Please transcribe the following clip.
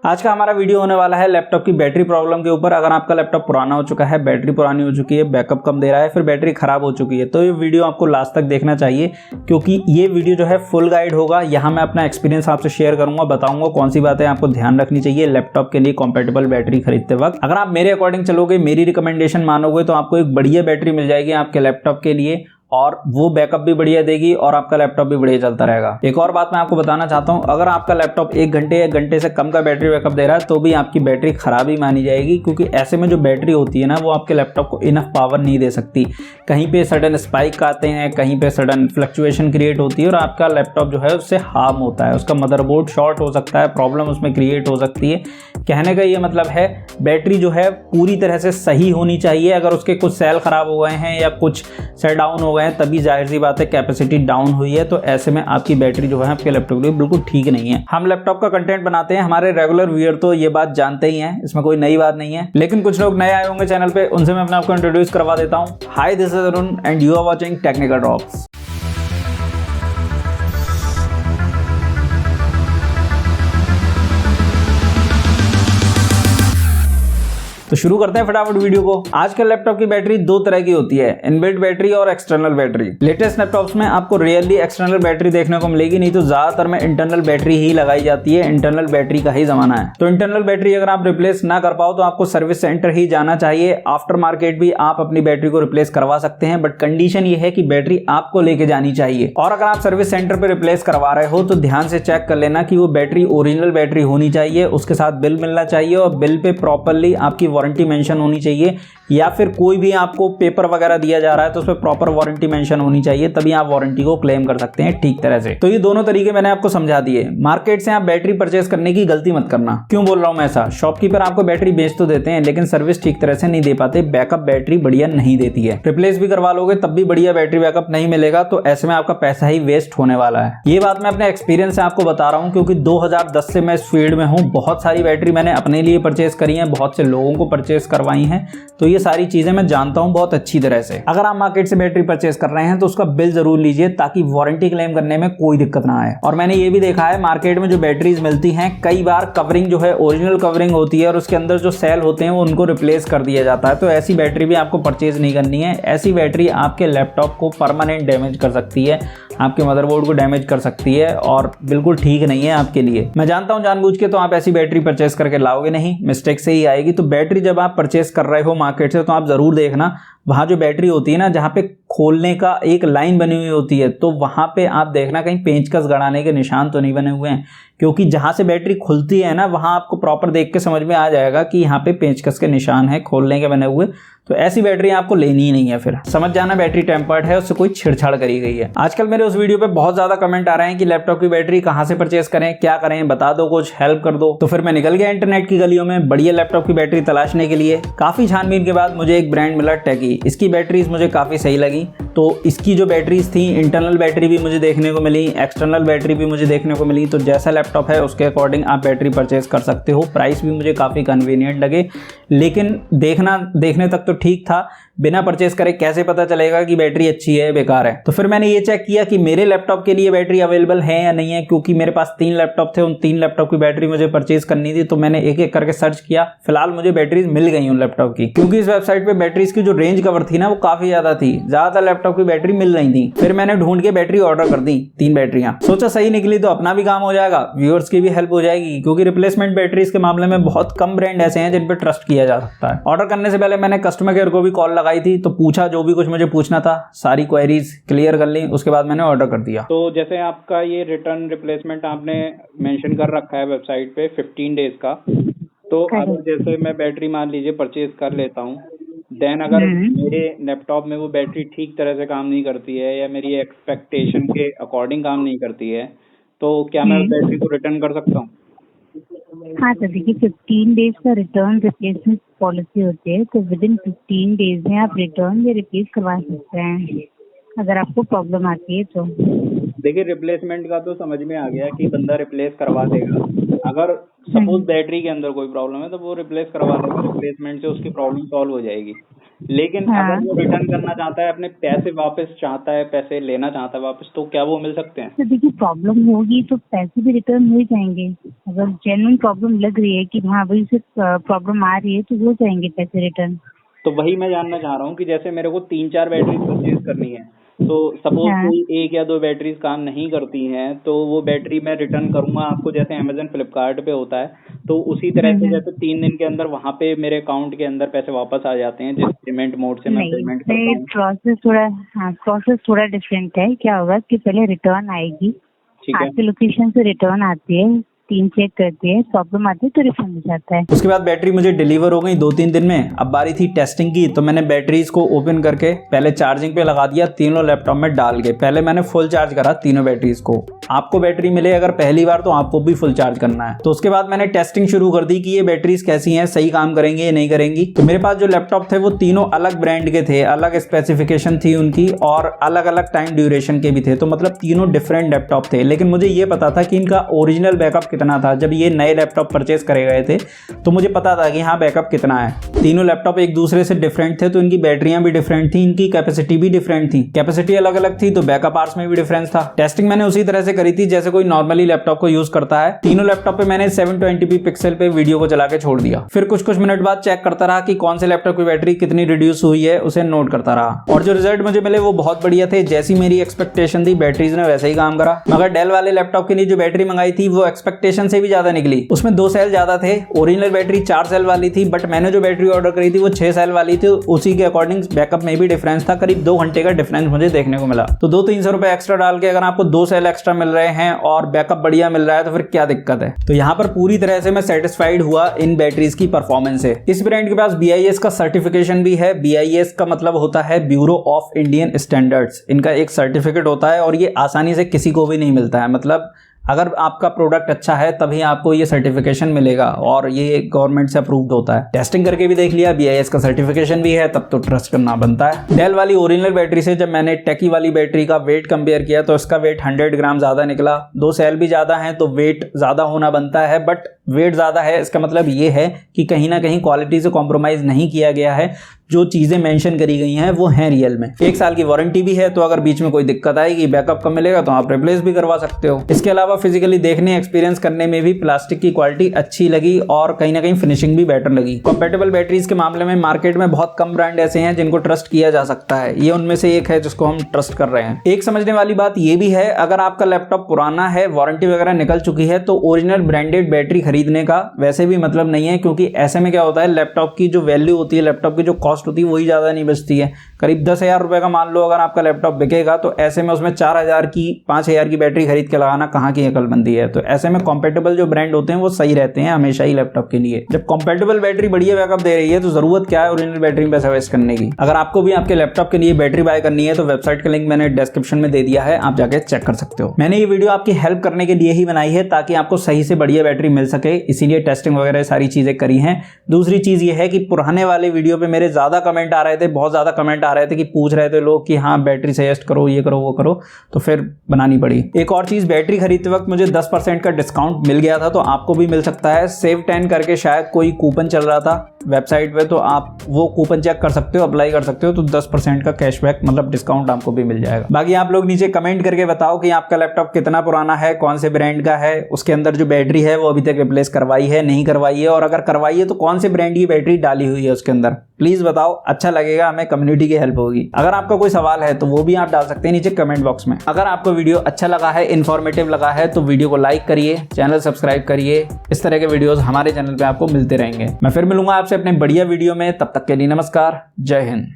आज का हमारा वीडियो होने वाला है लैपटॉप की बैटरी प्रॉब्लम के ऊपर। अगर आपका लैपटॉप पुराना हो चुका है, बैटरी पुरानी हो चुकी है, बैकअप कम दे रहा है, फिर बैटरी खराब हो चुकी है, तो ये वीडियो आपको लास्ट तक देखना चाहिए, क्योंकि ये वीडियो जो है फुल गाइड होगा। यहाँ मैं अपना एक्सपीरियंस आपसे शेयर करूंगा, बताऊंगा कौन सी बातें आपको ध्यान रखनी चाहिए लैपटॉप के लिए कॉम्पैटिबल बैटरी खरीदते वक्त। अगर आप मेरे अकॉर्डिंग चलोगे, मेरी रिकमेंडेशन मानोगे, तो आपको एक बढ़िया बैटरी मिल जाएगी आपके लैपटॉप के लिए, और वो बैकअप भी बढ़िया देगी और आपका लैपटॉप भी बढ़िया चलता रहेगा। एक और बात मैं आपको बताना चाहता हूं, अगर आपका लैपटॉप 1 घंटे या घंटे से कम का बैटरी बैकअप दे रहा है तो भी आपकी बैटरी खराब ही मानी जाएगी, क्योंकि ऐसे में जो बैटरी होती है ना, वो आपके लैपटॉप को इनफ पावर नहीं दे सकती। कहीं पे सडन स्पाइक आते हैं, कहीं पे सडन फ्लक्चुएशन क्रिएट होती है और आपका लैपटॉप जो है उससे हार्म होता है, उसका मदरबोर्ड शॉर्ट हो सकता है, प्रॉब्लम उसमें क्रिएट हो सकती है। कहने का ये मतलब है बैटरी जो है पूरी तरह से सही होनी चाहिए। अगर उसके कुछ सेल खराब हो गए हैं या कुछ सेल डाउन हो गए हैं, तभी जाहिर सी बात है कैपेसिटी डाउन हुई है, तो ऐसे में आपकी बैटरी जो है आपके लैपटॉप के लिए बिल्कुल ठीक नहीं है। हम लैपटॉप का कंटेंट बनाते हैं, हमारे रेगुलर व्यूअर तो ये बात जानते ही हैं, इसमें कोई नई बात नहीं है, लेकिन कुछ लोग नए आए होंगे चैनल पे, उनसे मैं अपने आपको इंट्रोड्यूस करवा देता हूँ। Hi, this is Arun and you are watching technical drops. तो शुरू करते हैं फटाफट वीडियो को। आजकल लैपटॉप की बैटरी दो तरह की होती है, इनबिल्ट बैटरी और एक्सटर्नल बैटरी। लेटेस्ट लैपटॉप्स में आपको रियली एक्सटर्नल बैटरी देखने को मिलेगी, नहीं तो ज्यादातर में इंटरनल बैटरी ही लगाई जाती है। इंटरनल बैटरी का ही जमाना है, तो इंटरनल बैटरी अगर आप रिप्लेस ना कर पाओ तो आपको सर्विस सेंटर ही जाना चाहिए। आफ्टर मार्केट भी आप अपनी बैटरी को रिप्लेस करवा सकते हैं, बट कंडीशन ये है कि बैटरी आपको लेके जानी चाहिए। और अगर आप सर्विस सेंटर पे रिप्लेस करवा रहे हो तो ध्यान से चेक कर लेना कि वो बैटरी ओरिजिनल बैटरी होनी चाहिए, उसके साथ बिल मिलना चाहिए और बिल पे प्रॉपरली आपकी वारंटी मेंशन होनी चाहिए, या फिर कोई भी आपको पेपर वगैरह दिया जा रहा है तो उसमें प्रॉपर वारंटी मेंशन होनी चाहिए, तभी आप वारंटी को क्लेम कर सकते हैं ठीक तरह से। तो ये दोनों तरीके मैंने आपको समझा दिए। मार्केट से आप बैटरी परचेस करने की गलती मत करना। क्यों बोल रहा हूं मैं ऐसा? शॉपकीपर आपको बैटरी बेच तो देते हैं, लेकिन सर्विस ठीक तरह से नहीं दे पाते, बैकअप बैटरी बढ़िया नहीं देती है। रिप्लेस भी करवा लोगे तब भी बढ़िया बैटरी बैकअप नहीं मिलेगा, तो ऐसे में आपका पैसा ही वेस्ट होने वाला है। ये बात मैं अपने एक्सपीरियंस से आपको बता रहा हूं, क्योंकि 2010 से मैं इस फील्ड में हूं। बहुत सारी बैटरी मैंने अपने लिए परचेस करी है, बहुत से लोगों को परचेस करवाई है, तो ये सारी चीजें मैं जानता हूं बहुत अच्छी तरह से। अगर आप मार्केट से बैटरी परचेस कर रहे हैं तो उसका बिल जरूर लीजिए, ताकि वारंटी क्लेम करने में कोई दिक्कत ना आए। और मैंने ये भी देखा है, मार्केट में जो बैटरीज मिलती हैं, कई बार कवरिंग जो है ओरिजिनल कवरिंग होती है और उसके अंदर जो सेल होते हैं वो उनको रिप्लेस कर दिया जाता है। तो ऐसी बैटरी भी आपको परचेज नहीं करनी है। ऐसी बैटरी आपके लैपटॉप को परमानेंट डैमेज कर सकती है, आपके मदरबोर्ड को डैमेज कर सकती है, और बिल्कुल ठीक नहीं है आपके लिए। मैं जानता हूं जानबूझ के तो आप ऐसी बैटरी परचेस करके लाओगे नहीं, मिस्टेक से ही आएगी। तो बैटरी जब आप परचेस कर रहे हो मार्केट से, तो आप जरूर देखना वहां जो बैटरी होती है ना, जहां पे खोलने का एक लाइन बनी हुई होती है, तो वहां पे आप देखना कहीं पेंचकस गड़ाने के निशान तो नहीं बने हुए हैं, क्योंकि जहां से बैटरी खुलती है ना, वहां आपको प्रॉपर देख के समझ में आ जाएगा कि यहाँ पे पेंचकस के निशान है खोलने के बने हुए। तो ऐसी बैटरी आपको लेनी ही नहीं है, फिर समझ जाना बैटरी टेम्पर्ड है, उससे कोई छेड़छाड़ करी गई है। आजकल मेरे उस वीडियो पे बहुत ज्यादा कमेंट आ रहे हैं कि लैपटॉप की बैटरी कहां से परचेस करें, क्या करें, बता दो, कुछ हेल्प कर दो। तो फिर मैं निकल गया इंटरनेट की गलियों में बढ़िया लैपटॉप की बैटरी तलाशने के लिए। काफी छानबीन के बाद मुझे एक ब्रांड मिला, टेकी। इसकी बैटरीज मुझे काफी सही लगी। तो इसकी जो बैटरीज थी, इंटरनल बैटरी भी मुझे देखने को मिली, एक्सटर्नल बैटरी भी मुझे देखने को मिली। तो जैसा लैपटॉप है उसके अकॉर्डिंग आप बैटरी परचेस कर सकते हो। प्राइस भी मुझे काफ़ी कन्वीनियंट लगे, लेकिन देखने तक तो ठीक था। बिना परचेस करे कैसे पता चलेगा कि बैटरी अच्छी है बेकार है? तो फिर मैंने ये चेक किया कि मेरे लैपटॉप के लिए बैटरी अवेलेबल है या नहीं है, क्योंकि मेरे पास 3 लैपटॉप थे, उन 3 लैपटॉप की बैटरी मुझे परचेस करनी थी। तो मैंने एक एक करके सर्च किया। फिलहाल मुझे बैटरीज मिल गई उन लैपटॉप की, क्योंकि इस वेबसाइट पे बैटरीज की जो रेंज कवर थी ना, वो काफी ज्यादा थी, ज्यादातर लैपटॉप की बैटरी मिल रही थी। फिर मैंने ढूंढ के बैटरी ऑर्डर कर दी, 3 बैटरियां। सोचा सही निकली तो अपना भी काम हो जाएगा, व्यूअर्स की भी हेल्प हो जाएगी, क्योंकि रिप्लेसमेंट बैटरीज के मामले में बहुत कम ब्रांड ऐसे हैं जिन पर ट्रस्ट किया जा सकता है। ऑर्डर करने से पहले मैंने कस्टमर केयर को भी कॉल लगाई थी, तो पूछा जो भी कुछ मुझे पूछना था, सारी क्वेरीज क्लियर कर ली, उसके बाद मैंने ऑर्डर कर दिया। तो जैसे आपका ये रिटर्न रिप्लेसमेंट आपने मेंशन कर रखा है वेबसाइट पे 15 डेज का, तो अगर जैसे मैं बैटरी मान लीजिए परचेज कर लेता हूँ, देन अगर मेरे लैपटॉप में वो बैटरी ठीक तरह से काम नहीं करती है या मेरी एक्सपेक्टेशन के अकॉर्डिंग काम नहीं करती है, तो क्या मैं बैटरी को रिटर्न कर सकता हूँ? हाँ सर, देखिए 15 डेज का रिटर्न रिप्लेसमेंट पॉलिसी होती है, तो विद इन 15 डेज में आप रिटर्न या रिप्लेस करवा सकते हैं अगर आपको प्रॉब्लम आती है तो। देखिए, रिप्लेसमेंट का तो समझ में आ गया कि बंदा रिप्लेस करवा देगा। अगर सपोज बैटरी के अंदर कोई प्रॉब्लम है तो वो रिप्लेस करवा देगा, रिप्लेसमेंट से उसकी प्रॉब्लम सॉल्व हो जाएगी। लेकिन हाँ। अगर वो रिटर्न करना चाहता है, अपने पैसे वापस चाहता है, पैसे लेना चाहता है वापस, तो क्या वो मिल सकते हैं? तो देखिए प्रॉब्लम होगी तो पैसे भी रिटर्न हो जाएंगे। अगर जेन्युइन प्रॉब्लम लग रही है कि हाँ भाई से प्रॉब्लम आ रही है तो हो जाएंगे पैसे रिटर्न। तो वही मैं जानना चाह रहा हूँ कि जैसे मेरे को 3-4 बैटरी परचेज करनी है, तो सपोज हाँ। कोई 1 या 2 बैटरीज काम नहीं करती हैं, तो वो बैटरी मैं रिटर्न करूंगा आपको, जैसे अमेजन फ्लिपकार्ट पे होता है, तो उसी तरह से जैसे 3 दिन के अंदर वहां पे मेरे अकाउंट के अंदर पैसे वापस आ जाते हैं, जिस पेमेंट मोड से मैं नहीं, पेमेंट करता हूँ? प्रोसेस थोड़ा डिफरेंट है। क्या होगा कि पहले रिटर्न आएगी, ठीक है। आपके लोकेशन से रिटर्न आती है, टीम चेक करती है, प्रॉब्लम आती है तो रिफंड हो जाता है। उसके बाद बैटरी मुझे डिलीवर हो गई 2-3 दिन में। अब बारी थी टेस्टिंग की, तो मैंने बैटरीज को ओपन करके पहले चार्जिंग पे लगा दिया, तीनों लैपटॉप में डाल के। पहले मैंने फुल चार्ज करा तीनों बैटरीज को। आपको बैटरी मिले अगर पहली बार तो आपको भी फुल चार्ज करना है। तो उसके बाद मैंने टेस्टिंग शुरू कर दी कि ये बैटरीज कैसी हैं, सही काम करेंगे या नहीं करेंगी। तो मेरे पास जो लैपटॉप थे वो तीनों अलग ब्रांड के थे, अलग स्पेसिफिकेशन थी उनकी और अलग अलग टाइम ड्यूरेशन के भी थे। तो मतलब तीनों डिफरेंट लैपटॉप थे, लेकिन मुझे ये पता था कि इनका ओरिजिनल बैकअप कितना था। जब ये नए लैपटॉप परचेज करे गए थे तो मुझे पता था कि हाँ बैकअप कितना है। तीनों लैपटॉप एक दूसरे से डिफरेंट थे, तो इनकी बैटरियां भी डिफरेंट थी, इनकी कैपेसिटी भी डिफरेंट थी। कैपेसिटी अलग अलग थी तो बैकअप आवर्स में भी डिफरेंस था। टेस्टिंग मैंने उसी तरह से करी थी जैसे कोई नॉर्मली लैपटॉप को यूज करता है। तीनों लैपटॉप पे मैंने 720p पिक्सल पे वीडियो को चला के छोड़ दिया। फिर कुछ मिनट बाद चेक करता रहा कि कौन से लैपटॉप की बैटरी कितनी रिड्यूस हुई है, उसे नोट करता रहा। और जो रिजल्ट मुझे मिले वो बहुत बढ़िया थे। जैसी मेरी एक्सपेक्टेशन थी बैटरीज ने वैसे ही काम करा। मगर डेल वाले लैपटॉप के लिए जो बैटरी मंगाई थी वो एक्सपेक्टेशन से भी ज्यादा निकली। उसमें 2 सेल ज्यादा थे। ओरिजिनल बैटरी 4 सेल वाली थी, बट मैंने जो बैटरी ऑर्डर करी थी वो 6 सेल वाली थी। उसी के अकॉर्डिंग बैकअप में भी डिफरेंस था, करीब 2 घंटे का डिफरेंस मुझे देखने को मिला। तो 200-300 रुपए एक्स्ट्रा डाल के अगर आपको 2 सेल एक्स्ट्रा मिल रहे हैं और बैकअप बढ़िया मिल रहा है तो फिर क्या दिक्कत है। तो यहाँ पर पूरी तरह से मैं सेटिस्फाइड हुआ इन बैटरीज की परफॉर्मेंस से। इस ब्रांड के पास BIS का सर्टिफिकेशन भी है। BIS का मतलब होता है ब्यूरो ऑफ इंडियन स्टैंडर्ड्स। इनका एक सर्टिफिकेट होता है और ये आसानी से किसी को भी नहीं मिलता है। मतलब अगर आपका प्रोडक्ट अच्छा है तभी आपको ये सर्टिफिकेशन मिलेगा और ये गवर्नमेंट से अप्रूव्ड होता है। टेस्टिंग करके भी देख लिया, BIS का सर्टिफिकेशन भी है, तब तो ट्रस्ट करना बनता है। डेल वाली ओरिजिनल बैटरी से जब मैंने टेकी वाली बैटरी का वेट कंपेयर किया तो इसका वेट 100 ग्राम ज्यादा निकला। 2 सेल भी ज्यादा हैं तो वेट ज्यादा होना बनता है, बट वेट ज्यादा है इसका मतलब ये है कि कहीं ना कहीं क्वालिटी से कॉम्प्रोमाइज नहीं किया गया है। जो चीजें मेंशन करी गई हैं वो हैं रियल में। 1 साल की वारंटी भी है, तो अगर बीच में कोई दिक्कत आएगी, बैकअप कम मिलेगा तो आप रिप्लेस भी करवा सकते हो। इसके अलावा फिजिकली देखने एक्सपीरियंस करने में भी प्लास्टिक की क्वालिटी अच्छी लगी और कहीं ना कहीं फिनिशिंग भी बेटर लगी। कंपैटिबल बैटरीज के मामले में मार्केट में बहुत कम ब्रांड ऐसे हैं जिनको ट्रस्ट किया जा सकता है। ये उनमें से एक है जिसको हम ट्रस्ट कर रहे हैं। एक समझने वाली बात ये भी है, अगर आपका लैपटॉप पुराना है, वारंटी वगैरह निकल चुकी है, तो ओरिजिनल ब्रांडेड बैटरी खरीदने का वैसे भी मतलब नहीं है, क्योंकि ऐसे में क्या होता है, लैपटॉप की जो वैल्यू होती है, लैपटॉप की जो कॉस्ट होती है वही ज्यादा नहीं बचती है। करीब 10,000 रुपए का मान लो अगर आपका लैपटॉप बिकेगा, तो ऐसे में उसमें 4,000 की 5,000 की बैटरी खरीद के लगाना कहाँ की अकलमंदी है। तो ऐसे में कंपैटिबल जो ब्रांड होते हैं वो सही रहते हैं हमेशा ही लैपटॉप के लिए। जब कंपैटिबल बैटरी बढ़िया बैकअप दे रही है तो जरूरत क्या है ओरिजिनल बैटरी में पैसा वेस्ट करने की। अगर आपको भी आपके लैपटॉप के लिए बैटरी बाय करनी है तो वेबसाइट का लिंक मैंने डिस्क्रिप्शन में दे दिया है, आप जाके चेक कर सकते हो। मैंने ये वीडियो आपकी हेल्प करने के लिए ही बनाई है ताकि आपको सही से बढ़िया बैटरी मिल सके, इसीलिए टेस्टिंग वगैरह सारी चीजें करी हैं। दूसरी चीज ये है कि पुराने वाले वीडियो पे मेरे ज्यादा कमेंट आ रहे थे, बहुत ज्यादा कमेंट आ रहे थे कि पूछ रहे थे लोग कि हाँ बैटरी सजेस्ट करो, ये करो वो करो, तो फिर बनानी पड़ी। एक और चीज, बैटरी खरीदते वक्त मुझे 10% का डिस्काउंट मिल गया था, तो आपको भी मिल सकता है। सेव 10 करके शायद कोई कूपन चल रहा था वेबसाइट पे, तो आप वो कूपन चेक कर सकते हो, अप्लाई कर सकते हो, तो 10% का कैशबैक मतलब डिस्काउंट आपको भी मिल जाएगा। बाकी आप लोग नीचे कमेंट करके बताओ कि आपका लैपटॉप कितना पुराना है, कौन से ब्रांड का है, उसके अंदर जो बैटरी है वो अभी तक रिप्लेस करवाई है नहीं करवाई है, और अगर करवाई है तो कौन से ब्रांड की बैटरी डाली हुई है उसके अंदर, प्लीज बताओ। अच्छा लगेगा, हमें कम्युनिटी की हेल्प होगी। अगर आपका कोई सवाल है तो वो भी आप डाल सकते हैं नीचे कमेंट बॉक्स में। अगर आपको वीडियो अच्छा लगा है, इन्फॉर्मेटिव लगा है, तो वीडियो को लाइक करिए, चैनल सब्सक्राइब करिए। इस तरह के वीडियोस हमारे चैनल पे आपको मिलते रहेंगे। मैं फिर मिलूंगा आपसे अपने बढ़िया वीडियो में, तब तक के लिए नमस्कार, जय हिंद।